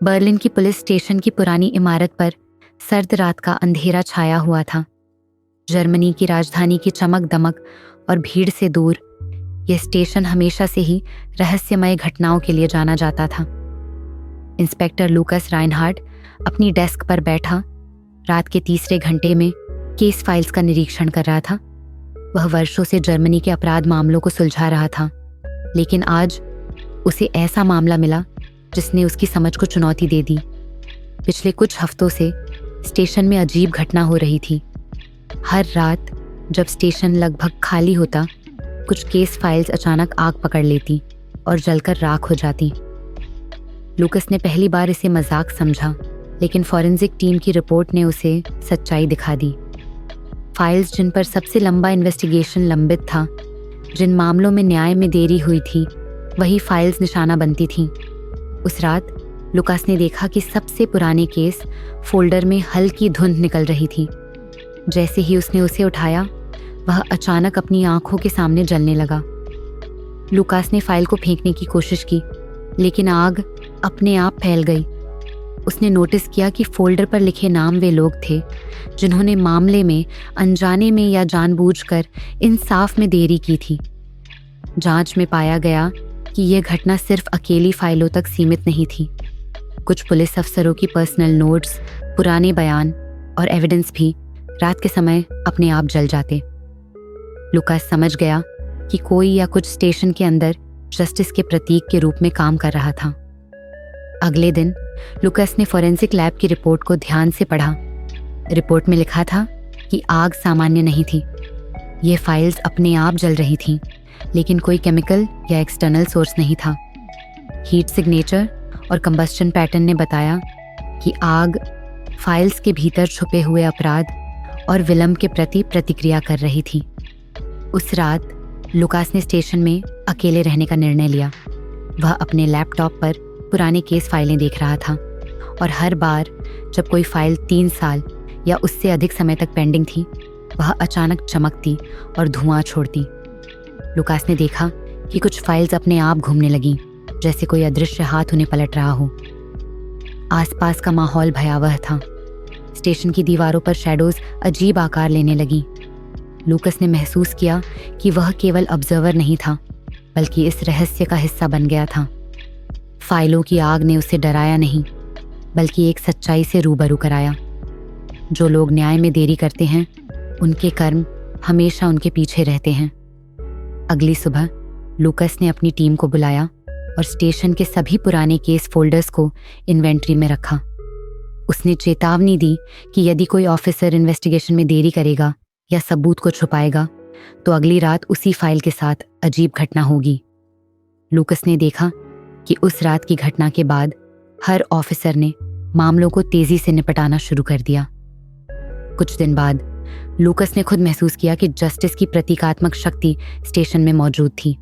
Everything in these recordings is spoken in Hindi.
बर्लिन की पुलिस स्टेशन की पुरानी इमारत पर सर्द रात का अंधेरा छाया हुआ था। जर्मनी की राजधानी की चमक दमक और भीड़ से दूर यह स्टेशन हमेशा से ही रहस्यमय घटनाओं के लिए जाना जाता था। इंस्पेक्टर लूकस राइनहार्ड अपनी डेस्क पर बैठा रात के तीसरे घंटे में केस फाइल्स का निरीक्षण कर रहा था। वह वर्षों से जर्मनी के अपराध मामलों को सुलझा रहा था, लेकिन आज उसे ऐसा मामला मिला जिसने उसकी समझ को चुनौती दे दी। पिछले कुछ हफ्तों से स्टेशन में अजीब घटना हो रही थी। हर रात जब स्टेशन लगभग खाली होता, कुछ केस फाइल्स अचानक आग पकड़ लेती और जलकर राख हो जाती। लूकस ने पहली बार इसे मजाक समझा, लेकिन फॉरेंसिक टीम की रिपोर्ट ने उसे सच्चाई दिखा दी। फाइल्स जिन पर सबसे लंबा इन्वेस्टिगेशन लंबित था, जिन मामलों में न्याय में देरी हुई थी, वही फाइल्स निशाना बनती थीं। उस रात लुकास ने देखा कि सबसे पुराने केस फोल्डर में हल्की धुंध निकल रही थी। जैसे ही उसने उसे उठाया, वह अचानक अपनी आंखों के सामने जलने लगा। लुकास ने फाइल को फेंकने की कोशिश की, लेकिन आग अपने आप फैल गई। उसने नोटिस किया कि फोल्डर पर लिखे नाम वे लोग थे जिन्होंने मामले में अनजाने में या जानबूझकर इंसाफ में देरी की थी। जांच में पाया गया कि यह घटना सिर्फ अकेली फाइलों तक सीमित नहीं थी। कुछ पुलिस अफसरों की पर्सनल नोट्स, पुराने बयान और एविडेंस भी रात के समय अपने आप जल जाते। लुकास समझ गया कि कोई या कुछ स्टेशन के अंदर जस्टिस के प्रतीक के रूप में काम कर रहा था। अगले दिन लुकास ने फोरेंसिक लैब की रिपोर्ट को ध्यान से पढ़ा। रिपोर्ट में लिखा था कि आग सामान्य नहीं थी। ये फाइल्स अपने आप जल रही थीं, लेकिन कोई केमिकल या एक्सटर्नल सोर्स नहीं था। हीट सिग्नेचर और कंबस्टन पैटर्न ने बताया कि आग फाइल्स के भीतर छुपे हुए अपराध और विलंब के प्रति प्रतिक्रिया कर रही थी। उस रात लुकास ने स्टेशन में अकेले रहने का निर्णय लिया। वह अपने लैपटॉप पर पुराने केस फाइलें देख रहा था और हर बार जब कोई फाइल 3 साल या उससे अधिक समय तक पेंडिंग थी, वह अचानक चमकती और धुआं छोड़ती। लुकास ने देखा कि कुछ फाइल्स अपने आप घूमने लगीं, जैसे कोई अदृश्य हाथ उन्हें पलट रहा हो। आसपास का माहौल भयावह था। स्टेशन की दीवारों पर शैडोज अजीब आकार लेने लगी। लुकास ने महसूस किया कि वह केवल ऑब्जर्वर नहीं था, बल्कि इस रहस्य का हिस्सा बन गया था। फाइलों की आग ने उसे डराया नहीं, बल्कि एक सच्चाई से रूबरू कराया। जो लोग न्याय में देरी करते हैं, उनके कर्म हमेशा उनके पीछे रहते हैं। अगली सुबह लुकास ने अपनी टीम को बुलाया और स्टेशन के सभी पुराने केस फोल्डर्स को इन्वेंट्री में रखा। उसने चेतावनी दी कि यदि कोई ऑफिसर इन्वेस्टिगेशन में देरी करेगा या सबूत को छुपाएगा, तो अगली रात उसी फाइल के साथ अजीब घटना होगी। लुकास ने देखा कि उस रात की घटना के बाद हर ऑफिसर ने मामलों को तेजी से निपटाना शुरू कर दिया। कुछ दिन बाद लुकास ने खुद महसूस किया कि जस्टिस की प्रतीकात्मक शक्ति स्टेशन में मौजूद थी।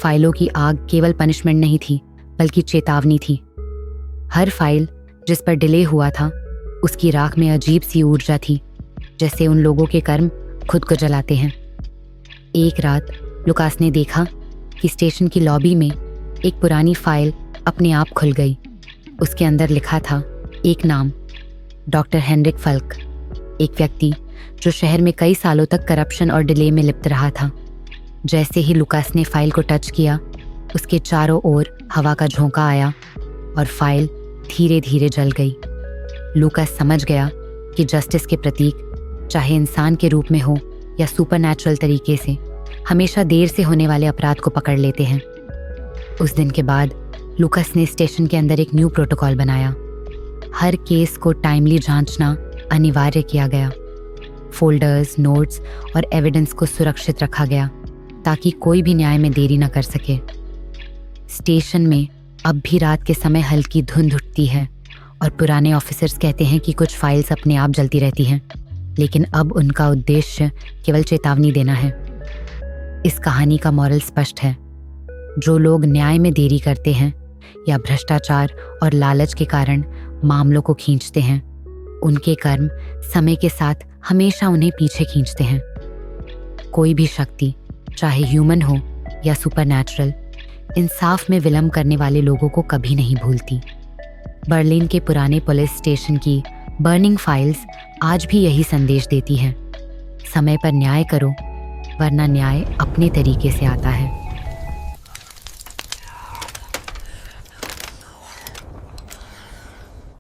फाइलों की आग केवल पनिशमेंट नहीं थी, बल्कि चेतावनी थी। हर फाइल जिस पर डिले हुआ था, उसकी राख में अजीब सी ऊर्जा थी, जैसे उन लोगों के कर्म खुद को जलाते हैं। एक रात लुकास ने देखा कि स्टेशन की लॉबी में एक पुरानी फाइल अपने आप खुल गई। उसके अंदर लिखा था एक नाम, डॉक्टर हेनरिक फल्क, एक व्यक्ति जो शहर में कई सालों तक करप्शन और डिले में लिप्त रहा था। जैसे ही लुकास ने फाइल को टच किया, उसके चारों ओर हवा का झोंका आया और फाइल धीरे धीरे जल गई। लुकास समझ गया कि जस्टिस के प्रतीक, चाहे इंसान के रूप में हो या सुपरनैचुरल तरीके से, हमेशा देर से होने वाले अपराध को पकड़ लेते हैं। उस दिन के बाद लुकास ने स्टेशन के अंदर एक न्यू प्रोटोकॉल बनाया। हर केस को टाइमली जांचना अनिवार्य किया गया। फोल्डर्स, नोट्स और एविडेंस को सुरक्षित रखा गया ताकि कोई भी न्याय में देरी न कर सके। स्टेशन में अब भी रात के समय हल्की धुंध उठती है और पुराने ऑफिसर्स कहते हैं कि कुछ फाइल्स अपने आप जलती रहती हैं, लेकिन अब उनका उद्देश्य केवल चेतावनी देना है। इस कहानी का मॉरल स्पष्ट है। जो लोग न्याय में देरी करते हैं या भ्रष्टाचार और लालच के कारण मामलों को खींचते हैं, उनके कर्म समय के साथ हमेशा उन्हें पीछे खींचते हैं। कोई भी शक्ति, चाहे ह्यूमन हो या सुपरनैचुरल, इंसाफ में विलंब करने वाले लोगों को कभी नहीं भूलती। बर्लिन के पुराने पुलिस स्टेशन की बर्निंग फाइल्स आज भी यही संदेश देती हैं, समय पर न्याय करो, वरना न्याय अपने तरीके से आता है।